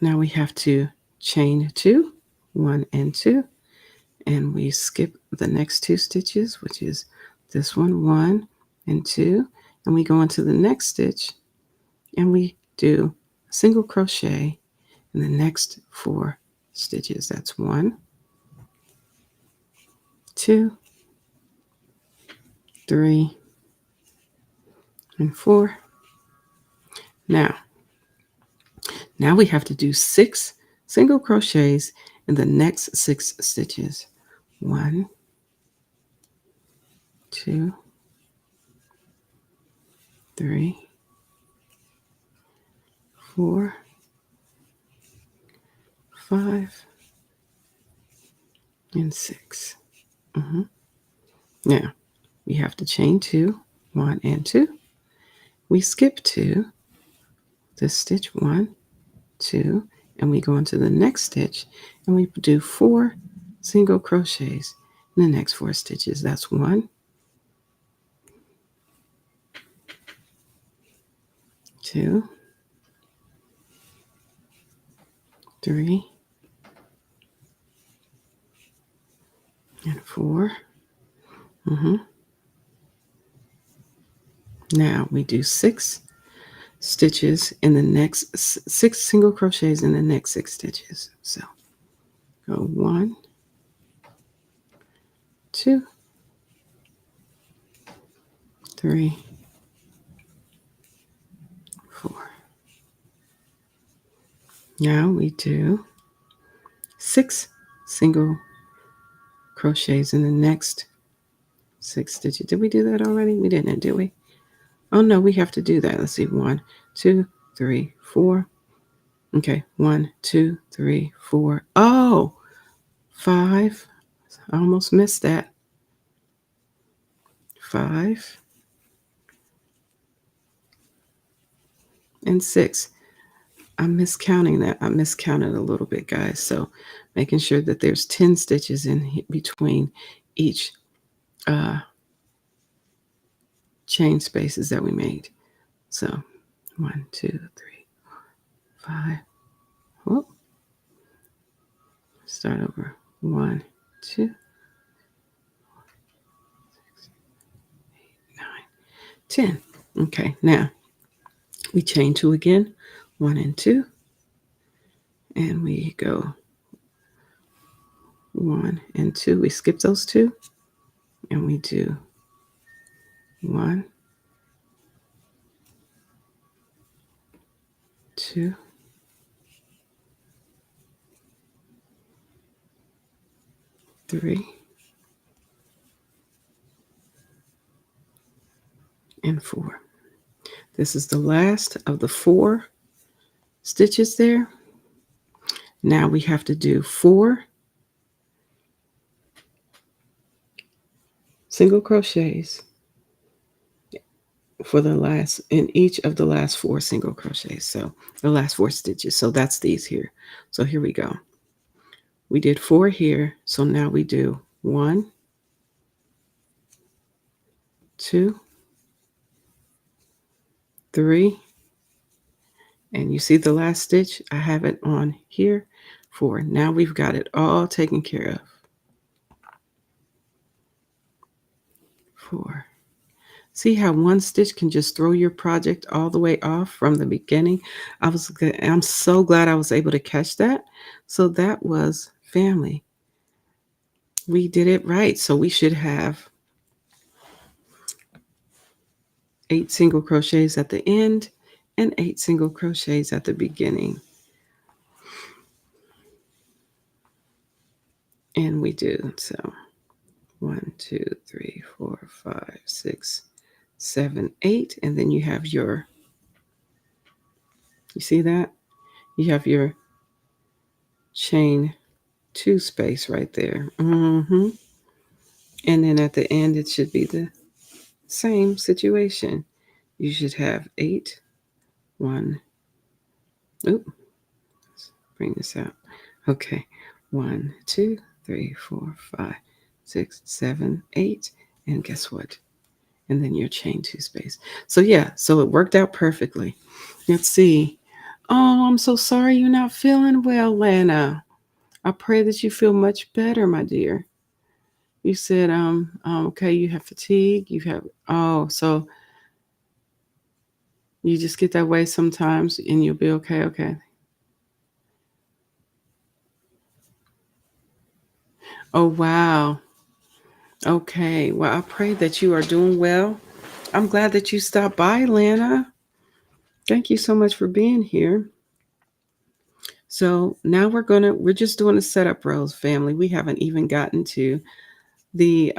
now we have to chain 2, 1 and 2, and we skip the next 2 stitches, which is this one, 1 and 2, and we go into the next stitch and we do a single crochet in the next 4 stitches. That's 1, 2, 3, and 4. Now we have to do 6 single crochets in the next 6 stitches. 1, 2, 3, 4, 5, and 6. Now we have to chain 2, 1 and 2. We skip 2, this stitch 1, 2, and we go into the next stitch and we do 4 single crochets in the next 4 stitches. That's 1, 2, 3, and 4. Now we do 6 stitches in the next 6 single crochets in the next 6 stitches. So go 1, 2, 3, 4. Now we do 6 single crochets in the next 6 stitches. Did we do that already? We didn't, did we? Oh no, we have to do that. Let's see. 1, 2, 3, 4. Okay. 1, 2, 3, 4. Oh, 5. I almost missed that. 5 and 6. I'm miscounting that. I miscounted a little bit, guys. So making sure that there's 10 stitches in between each chain spaces that we made. So 1, 2, 3, 5. Whoop. Start over. 1, 2, 6, 8, 9, 10. Okay, now we chain 2 again, 1 and 2, and we go 1 and 2. We skip those 2, and we do 1, 2, 3, and 4. This is the last of the 4 stitches there. Now we have to do 4 single crochets for the last in each of the last 4 single crochets. So the last 4 stitches. So that's these here. So here we go. We did 4 here. So now we do 1, 2, 3, and you see the last stitch? I have it on here. 4. Now we've got it all taken care of. 4. See how one stitch can just throw your project all the way off from the beginning? I'm so glad I was able to catch that. So that was family. We did it right. So we should have 8 single crochets at the end and 8 single crochets at the beginning. And we do. So 1, 2, 3, 4, 5, 6, 7, 8. And then you have you see that? You have your chain 2 space right there. And then at the end, it should be the same situation. You should have 8, 1. Oop, let's bring this out. Okay, 1, 2, 3, 4, 5, 6, 7, 8. And guess what? And then your chain 2 space. So yeah, so it worked out perfectly. Let's see. Oh, I'm so sorry you're not feeling well, Lana. I pray that you feel much better, my dear. You said, okay, you have fatigue. So you just get that way sometimes and you'll be okay. Okay. Oh, wow. Okay. Well, I pray that you are doing well. I'm glad that you stopped by, Lana. Thank you so much for being here. So now we're just doing the setup rows, family. We haven't even gotten to the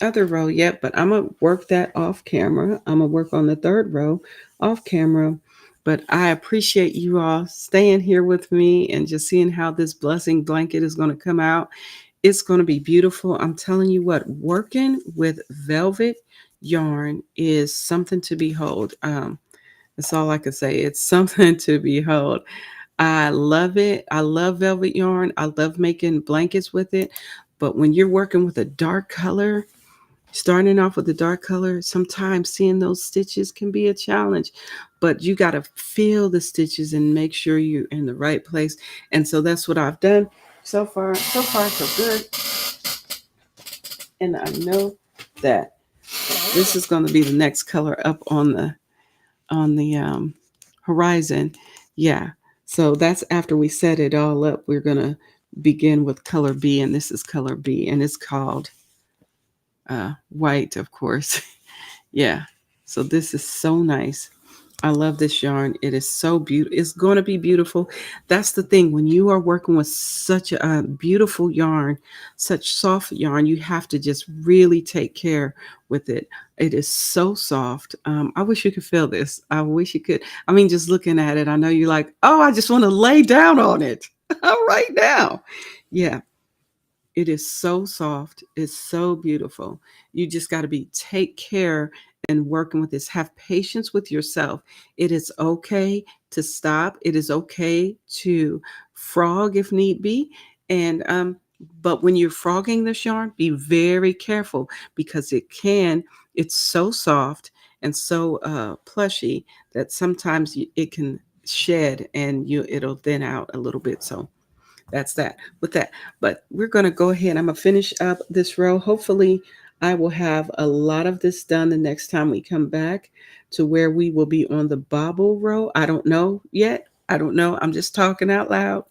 other row yet, but I'm gonna work that off camera. I'm gonna work on the third row off camera. But I appreciate you all staying here with me and just seeing how this blessing blanket is going to come out. It's going to be beautiful. I'm telling you what, working with velvet yarn is something to behold. That's all I can say. It's something to behold. I love it. I love velvet yarn. I love making blankets with it. But when you're working with a dark color, starting off with a dark color, sometimes seeing those stitches can be a challenge, but you got to feel the stitches and make sure you're in the right place. And so that's what I've done so far. So far, so good. And I know that this is going to be the next color up on the horizon. Yeah. So that's after we set it all up. We're going to begin with color B, and this is color B, and it's called white, of course. Yeah. So this is so nice. I love this yarn. It is so beautiful. It's going to be beautiful. That's the thing. When you are working with such a beautiful yarn, such soft yarn, you have to just really take care with it. It is so soft. I wish you could feel this. I wish you could. I mean, just looking at it, I know you're like, oh, I just want to lay down on it right now. Yeah. It is so soft. It's so beautiful. You just got to take care and working with this. Have patience with yourself. It is okay to stop. It is okay to frog if need be. And but when you're frogging this yarn, be very careful because it's so soft and so plushy that sometimes it can shed and it'll thin out a little bit. So that's that with that. But we're going to go ahead. I'm going to finish up this row. Hopefully, I will have a lot of this done the next time we come back to where we will be on the bobble row. I don't know yet. I don't know. I'm just talking out loud.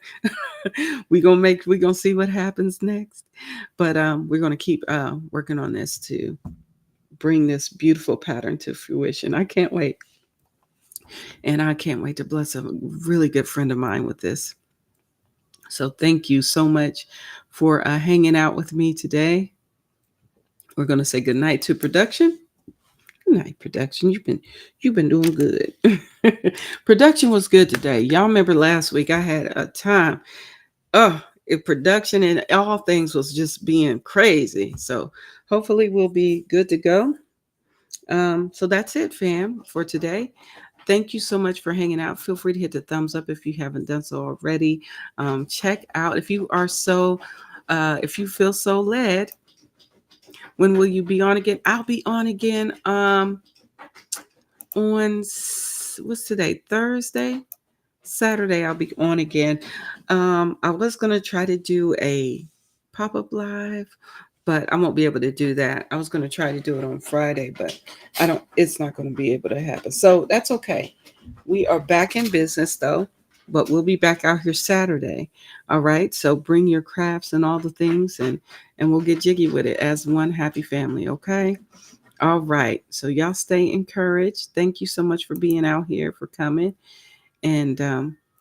We're gonna see what happens next. But we're gonna keep working on this to bring this beautiful pattern to fruition. I can't wait. And I can't wait to bless a really good friend of mine with this. So thank you so much for hanging out with me today. We're going to say good night to production. Good night, production. You've been doing good. Production was good today. Y'all remember last week I had a time. Oh, if production and all things was just being crazy. So hopefully we'll be good to go. So that's it, fam, for today. Thank you so much for hanging out. Feel free to hit the thumbs up if you haven't done so already. Check out if you feel so led. When will you be on again? I'll be on again on what's today? Thursday? Saturday I'll be on again. I was gonna try to do a pop-up live, but I won't be able to do that. I was going to try to do it on Friday, but it's not going to be able to happen. So that's okay. We are back in business though, but we'll be back out here Saturday. All right. So bring your crafts and all the things, and we'll get jiggy with it as one happy family. Okay. All right. So y'all stay encouraged. Thank you so much for being out here, for coming. And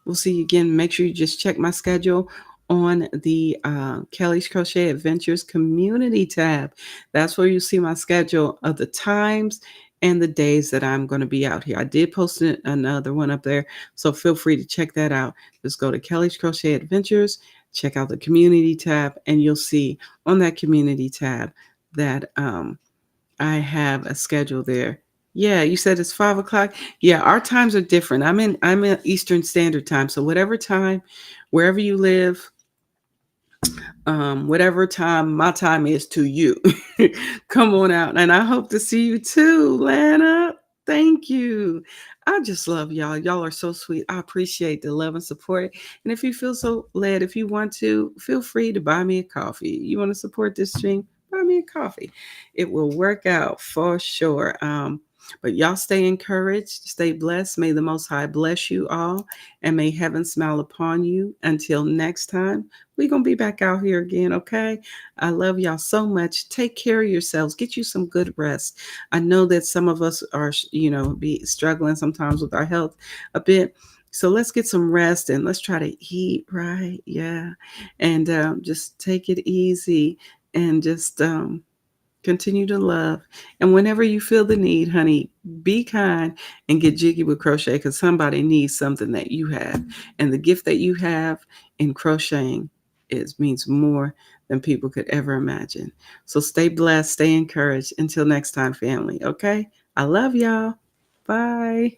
we'll see you again. Make sure you just check my schedule on the Kelly's Crochet Adventures community tab. That's where you see my schedule of the times and the days that I'm going to be out here. I did post another one up there, so feel free to check that out. Just go to Kelly's Crochet Adventures, check out the community tab, and you'll see on that community tab that I have a schedule there. Yeah, you said it's 5 o'clock. Yeah, our times are different. I'm in Eastern Standard Time. So whatever time, wherever you live, whatever time my time is to you, come on out. And I hope to see you too, Lana. Thank you. I just love y'all. Y'all are so sweet. I appreciate the love and support. And if you feel so led, if you want to, feel free to buy me a coffee. You want to support this stream? Buy me a coffee. It will work out for sure. But y'all stay encouraged, stay blessed. May the Most High bless you all, and may heaven smile upon you. Until next time, we're going to be back out here again, okay? I love y'all so much. Take care of yourselves. Get you some good rest. I know that some of us are, be struggling sometimes with our health a bit. So let's get some rest and let's try to eat right. Yeah. And just take it easy and just continue to love. And whenever you feel the need, honey, be kind and get jiggy with crochet, because somebody needs something that you have. And the gift that you have in crocheting means more than people could ever imagine. So stay blessed, stay encouraged. Until next time, family. Okay? I love y'all. Bye.